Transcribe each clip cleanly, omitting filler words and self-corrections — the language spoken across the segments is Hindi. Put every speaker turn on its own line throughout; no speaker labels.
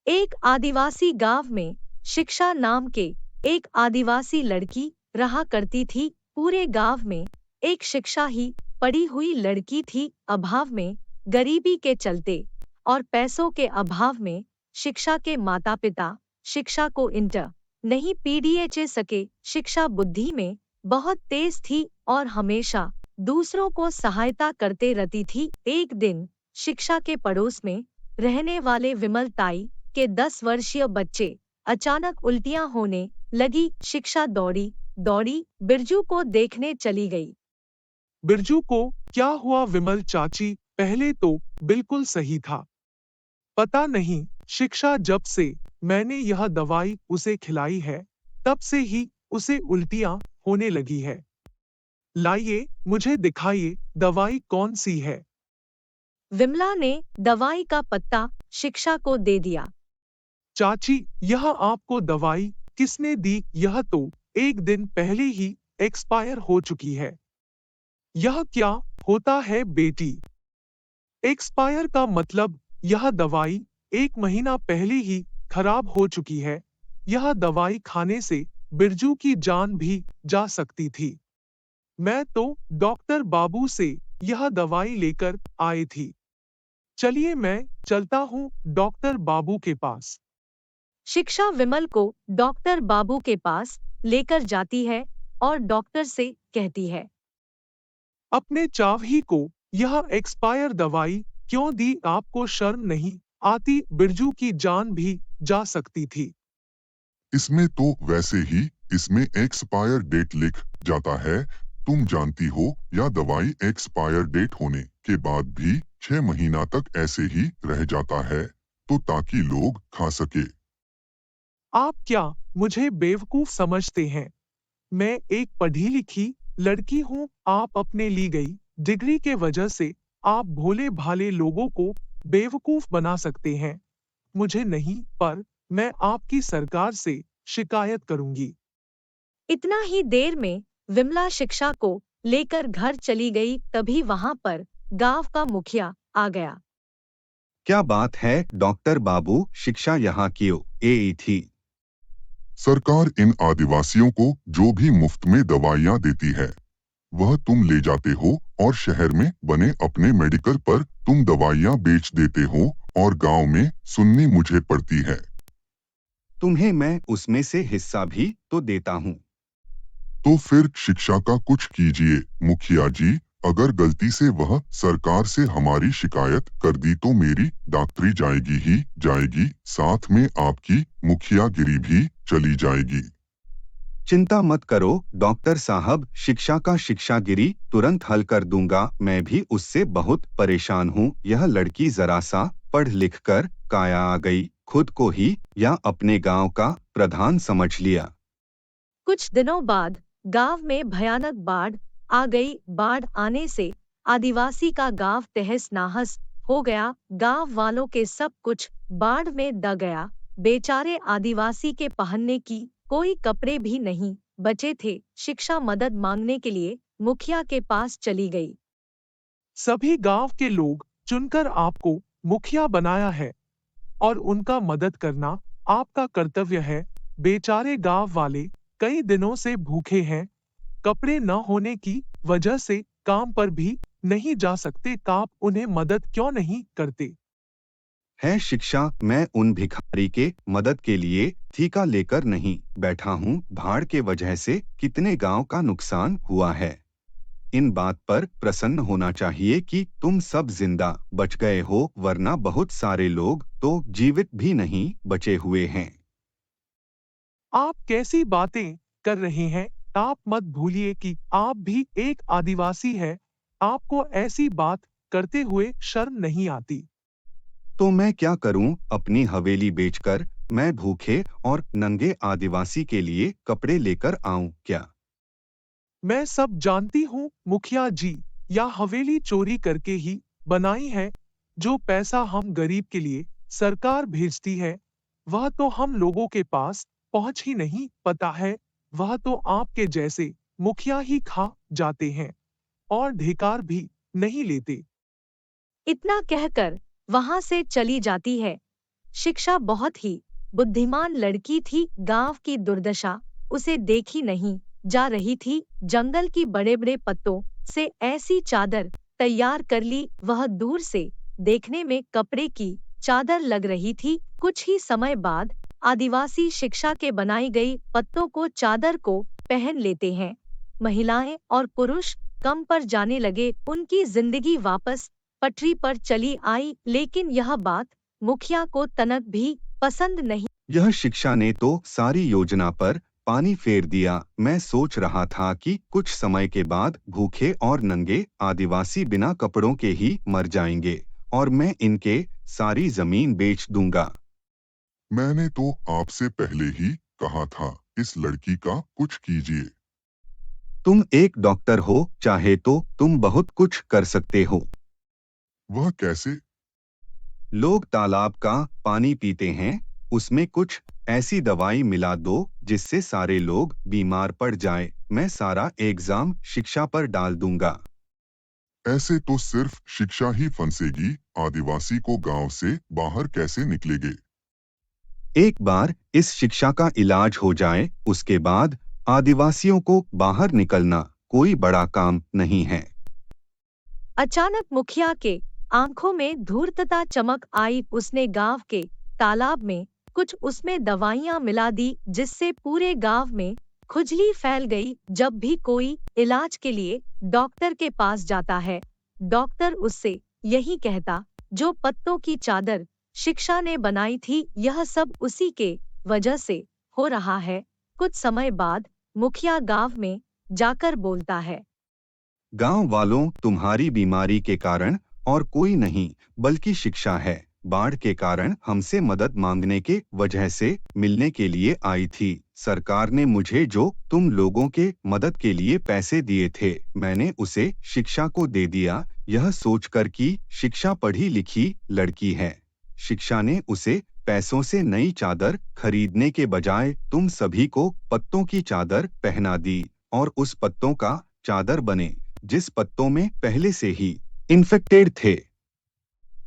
एक आदिवासी गांव में शिक्षा नाम के एक आदिवासी लड़की रहा करती थी। पूरे गांव में एक शिक्षा ही पढ़ी हुई लड़की थी। अभाव में, गरीबी के चलते और पैसों के अभाव में शिक्षा के माता पिता शिक्षा को इंटर नहीं पीडीएच सके। शिक्षा बुद्धि में बहुत तेज थी और हमेशा दूसरों को सहायता करते रहती थी। एक दिन शिक्षा के पड़ोस में रहने वाले विमल ताई के 10 वर्षीय बच्चे अचानक उल्टियां होने लगी। शिक्षा दौड़ी दौड़ी बिरजू को देखने चली गई।
बिरजू को क्या हुआ विमल चाची? पहले तो बिल्कुल सही था। पता नहीं, शिक्षा जब से मैंने यह दवाई उसे खिलाई है तब से ही उसे उल्टियां होने लगी है। लाइए मुझे दिखाइए दवाई कौन सी है।
विमला ने दवाई का पत्ता शिक्षा को दे दिया।
चाची, यह आपको दवाई किसने दी? यह तो एक दिन पहले ही एक्सपायर हो चुकी है। यह क्या होता है बेटी? एक्सपायर का मतलब यह दवाई 1 महीना पहले ही खराब हो चुकी है। यह दवाई खाने से बिरजू की जान भी जा सकती थी। मैं तो डॉक्टर बाबू से यह दवाई लेकर आई थी। चलिए मैं चलता हूँ डॉक्टर बाबू के पास।
शिक्षा विमल को डॉक्टर बाबू के पास लेकर जाती है और डॉक्टर से कहती है,
अपने चावी को यह एक्सपायर दवाई क्यों दी? आपको शर्म नहीं आती? बिरजू की जान भी जा सकती थी।
इसमें तो वैसे ही इसमें एक्सपायर डेट लिख जाता है। तुम जानती हो यह दवाई एक्सपायर डेट होने के बाद भी 6 महीना तक ऐसे ही रह जाता है, तो ताकि लोग खा सके।
आप क्या मुझे बेवकूफ समझते हैं? मैं एक पढ़ी लिखी लड़की हूँ। आप अपने ली गई डिग्री के वजह से आप भोले भाले लोगों को बेवकूफ बना सकते हैं। मुझे नहीं, पर मैं आपकी सरकार से शिकायत करूंगी।
इतना ही देर में विमला शिक्षा को लेकर घर चली गई। तभी वहां पर गांव का मुखिया आ गया।
क्या बात है डॉक्टर बाबू, शिक्षा यहाँ क्यों आई थी?
सरकार इन आदिवासियों को जो भी मुफ्त में दवाइयाँ देती है वह तुम ले जाते हो और शहर में बने अपने मेडिकल पर तुम दवाइयाँ बेच देते हो और गांव में सुननी मुझे पड़ती है।
तुम्हें मैं उसमें से हिस्सा भी तो देता हूँ।
तो फिर शिक्षा का कुछ कीजिए मुखिया जी। अगर गलती से वह सरकार से हमारी शिकायत कर दी तो मेरी डॉक्टरी जाएगी ही जाएगी, साथ में आपकी मुखियागिरी भी चली जाएगी।
चिंता मत करो डॉक्टर साहब, शिक्षा का शिक्षागिरी तुरंत हल कर दूंगा। मैं भी उससे बहुत परेशान हूँ। यह लड़की जरा सा पढ़ लिख कर काया आ गई, खुद को ही या अपने गांव का प्रधान समझ लिया।
कुछ दिनों बाद गांव में भयानक बाढ़ आ गई। बाढ़ आने से आदिवासी का गांव तहस नहस हो गया। गांव वालों के सब कुछ बाढ़ में द गया। बेचारे आदिवासी के पहनने की कोई कपड़े भी नहीं बचे थे। शिक्षा मदद मांगने के लिए मुखिया के पास चली गई।
सभी गांव के लोग चुनकर आपको मुखिया बनाया है और उनका मदद करना आपका कर्तव्य है। बेचारे गांव वाले कई दिनों से भूखे हैं। कपड़े न होने की वजह से काम पर भी नहीं जा सकते। आप उन्हें मदद क्यों नहीं करते?
है शिक्षा, मैं उन भिखारी के मदद के लिए ठीका लेकर नहीं बैठा हूँ। बाढ़ के वजह से कितने गांव का नुकसान हुआ है। इन बात पर प्रसन्न होना चाहिए कि तुम सब जिंदा बच गए हो, वरना बहुत सारे लोग तो जीवित भी नहीं बचे हुए हैं।
आप कैसी बातें कर रहे हैं? आप मत भूलिए कि आप भी एक आदिवासी हैं। आपको ऐसी बात करते हुए शर्म नहीं आती?
तो मैं क्या करूं, अपनी हवेली बेचकर मैं भूखे और नंगे आदिवासी के लिए कपड़े लेकर आऊं क्या?
मैं सब जानती हूँ मुखिया जी, या हवेली चोरी करके ही बनाई है। जो पैसा हम गरीब के लिए सरकार भेजती है वह तो हम लोगों के पास पहुंच ही नहीं पता है। वह तो आपके जैसे मुखिया ही खा जाते हैं और धिकार भी नहीं लेते।
इतना कहकर वहां से चली जाती है। शिक्षा बहुत ही बुद्धिमान लड़की थी। गांव की दुर्दशा उसे देखी नहीं जा रही थी। जंगल की बड़े-बड़े पत्तों से ऐसी चादर तैयार कर ली। वह दूर से देखने में कपड़े की चादर लग रही थी। कुछ ही समय बाद आदिवासी शिक्षा के बनाई गई पत्तों को चादर को पहन लेते हैं। महिलाएं और पुरुष कम पर जाने लगे। उनकी जिंदगी वापस पटरी पर चली आई। लेकिन यह बात मुखिया को तनक भी पसंद नहीं।
यह शिक्षा ने तो सारी योजना पर पानी फेर दिया। मैं सोच रहा था कि कुछ समय के बाद भूखे और नंगे आदिवासी बिना कपड़ों के ही मर जाएंगे और मैं इनके सारी जमीन बेच दूंगा।
मैंने तो आपसे पहले ही कहा था, इस लड़की का कुछ कीजिए।
तुम एक डॉक्टर हो, चाहे तो तुम बहुत कुछ कर सकते हो।
वह कैसे?
लोग तालाब का पानी पीते हैं, उसमें कुछ ऐसी दवाई मिला दो जिससे सारे लोग बीमार पड़ जाए। मैं सारा एग्जाम शिक्षा पर डाल दूंगा।
ऐसे तो सिर्फ शिक्षा ही फंसेगी, आदिवासी को गांव से बाहर कैसे निकलेंगे?
एक बार इस शिक्षा का इलाज हो जाए, उसके बाद आदिवासियों को बाहर निकलना कोई बड़ा काम नहीं है।
अचानक मुखिया के आंखों में धूर्तता चमक आई। उसने गांव के तालाब में कुछ उसमें दवाइयां मिला दी जिससे पूरे गांव में खुजली फैल गई। जब भी कोई इलाज के लिए डॉक्टर के पास जाता है, डॉक्टर उससे यही कहता, जो पत्तों की चादर शिक्षा ने बनाई थी, यह सब उसी के वजह से हो रहा है। कुछ समय बाद मुखिया गांव में जाकर बोलता है,
गांव वालों, तुम्हारी बीमारी के कारण और कोई नहीं बल्कि शिक्षा है। बाढ़ के कारण हमसे मदद मांगने के वजह से मिलने के लिए आई थी। सरकार ने मुझे जो तुम लोगों के मदद के लिए पैसे दिए थे, मैंने उसे शिक्षा को दे दिया, यह सोचकर कि शिक्षा पढ़ी लिखी लड़की है। शिक्षा ने उसे पैसों से नई चादर खरीदने के बजाय तुम सभी को पत्तों की चादर पहना दी और उस पत्तों का चादर बने जिस पत्तों में पहले से ही इन्फेक्टेड थे।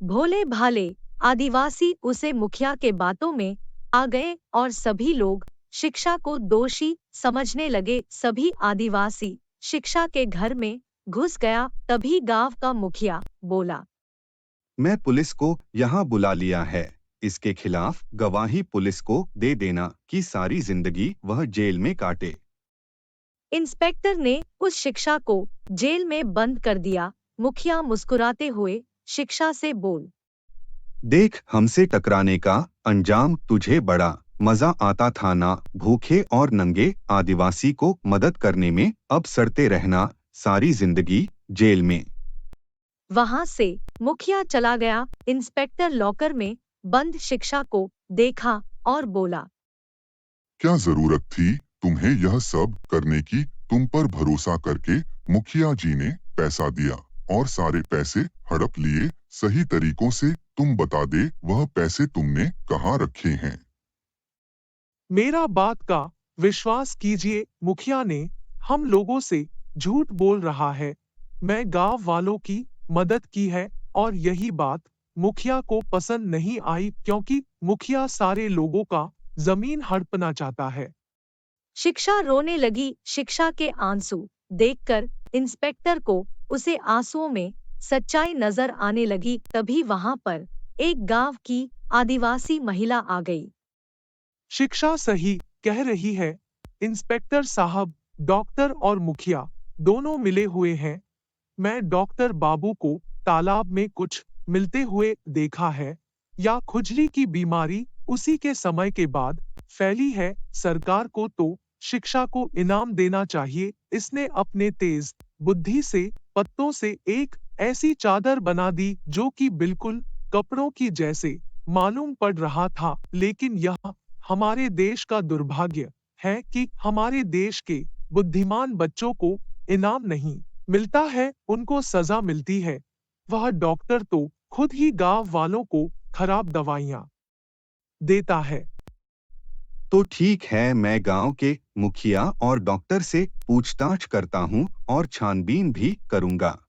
भोले भाले आदिवासी उसे मुखिया के बातों में आ गए और सभी लोग शिक्षा को दोषी समझने लगे। सभी आदिवासी शिक्षा के घर में घुस गया। तभी गांव का मुखिया बोला,
मैं पुलिस को यहाँ बुला लिया है, इसके खिलाफ गवाही पुलिस को दे देना कि सारी जिंदगी वह जेल में काटे।
इंस्पेक्टर ने उस शिक्षा को जेल में बंद कर दिया। मुखिया मुस्कुराते हुए शिक्षा से बोल,
देख, हमसे टकराने का अंजाम तुझे बड़ा मजा आता था ना। भूखे और नंगे आदिवासी को मदद करने में अब सड़ते रहना, सारी जिंदगी जेल में।
वहां से मुखिया चला गया। इंस्पेक्टर लॉकर में बंद शिक्षा को देखा और बोला,
क्या जरूरत थी तुम्हें यह सब करने की? तुम पर भरोसा करके मुखिया जी ने पैसा दिया और सारे पैसे हड़प लिए। सही तरीकों से तुम बता दे, वह पैसे तुमने कहाँ रखे हैं?
मेरा बात का विश्वास कीजिए, मुखिया ने हम लोगों से झूठ बोल रहा है। मैं गांव वालों की मदद की है और यही बात मुखिया को पसंद नहीं आई क्योंकि मुखिया सारे लोगों का जमीन हड़पना चाहता है।
शिक्षा रोने लगी। शिक्षा के आंसू देखकर इंस्पेक्टर को उसे आंसुओं में सच्चाई नजर आने लगी। तभी वहां पर एक गांव की आदिवासी महिला आ गई।
शिक्षा सही कह रही है इंस्पेक्टर साहब, डॉक्टर और मुखिया दोनों मिले हुए हैं। मैं डॉक्टर बाबू को तालाब में कुछ मिलते हुए देखा है, या खुजली की बीमारी उसी के समय के बाद फैली है। सरकार को तो शिक्षा को इनाम देना चाहिए। इसने अपने तेज बुद्धि से पत्तों से एक ऐसी चादर बना दी जो कि बिल्कुल कपड़ों की जैसे मालूम पड़ रहा था। लेकिन यह हमारे देश का दुर्भाग्य है कि हमारे देश के बुद्धिमान बच्चों को इनाम नहीं मिलता है, उनको सजा मिलती है। वह डॉक्टर तो खुद ही गांव वालों को खराब दवाइयां देता है।
तो ठीक है, मैं गांव के मुखिया और डॉक्टर से पूछताछ करता हूं और छानबीन भी करूंगा।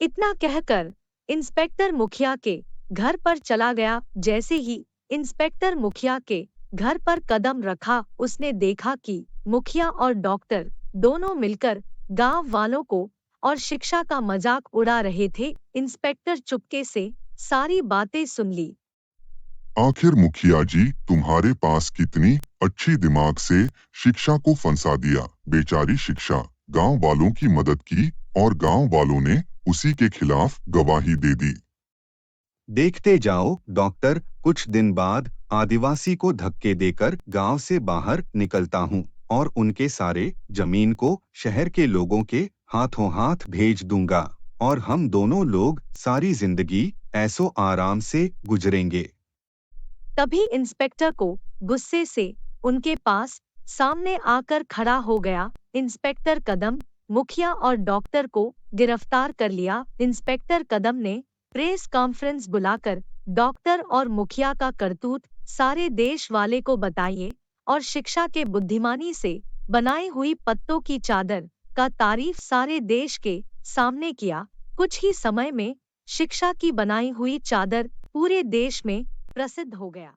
इतना कहकर इंस्पेक्टर मुखिया के घर पर चला गया। जैसे ही इंस्पेक्टर मुखिया के घर पर कदम रखा, उसने देखा कि मुखिया और डॉक्टर दोनों मिलकर गांव वालों को और शिक्षा का मजाक उड़ा रहे थे। इंस्पेक्टर चुपके से सारी बातें सुन ली।
आखिर मुखिया जी, तुम्हारे पास कितनी अच्छी दिमाग से शिक्षा को फंसा दिया। बेचारी शिक्षा गांव वालों की मदद की और गांव वालों ने उसी के खिलाफ गवाही दे दी।
देखते जाओ डॉक्टर, कुछ दिन बाद आदिवासी को धक्के देकर गांव से बाहर निकलता हूँ और उनके सारे जमीन को शहर के लोगों के हाथों हाथ भेज दूंगा और हम दोनों लोग सारी जिंदगी ऐसो आराम से गुजरेंगे।
तभी इंस्पेक्टर को गुस्से से उनके पास सामने आकर खड़ा हो गया। इंस्पेक्टर कदम मुखिया और डॉक्टर को गिरफ्तार कर लिया। इंस्पेक्टर कदम ने प्रेस कॉन्फ्रेंस बुलाकर डॉक्टर और मुखिया का करतूत सारे देश वाले को बताइए और शिक्षा के बुद्धिमानी से बनाई हुई पत्तों की चादर का तारीफ सारे देश के सामने किया। कुछ ही समय में शिक्षा की बनाई हुई चादर पूरे देश में प्रसिद्ध हो गया।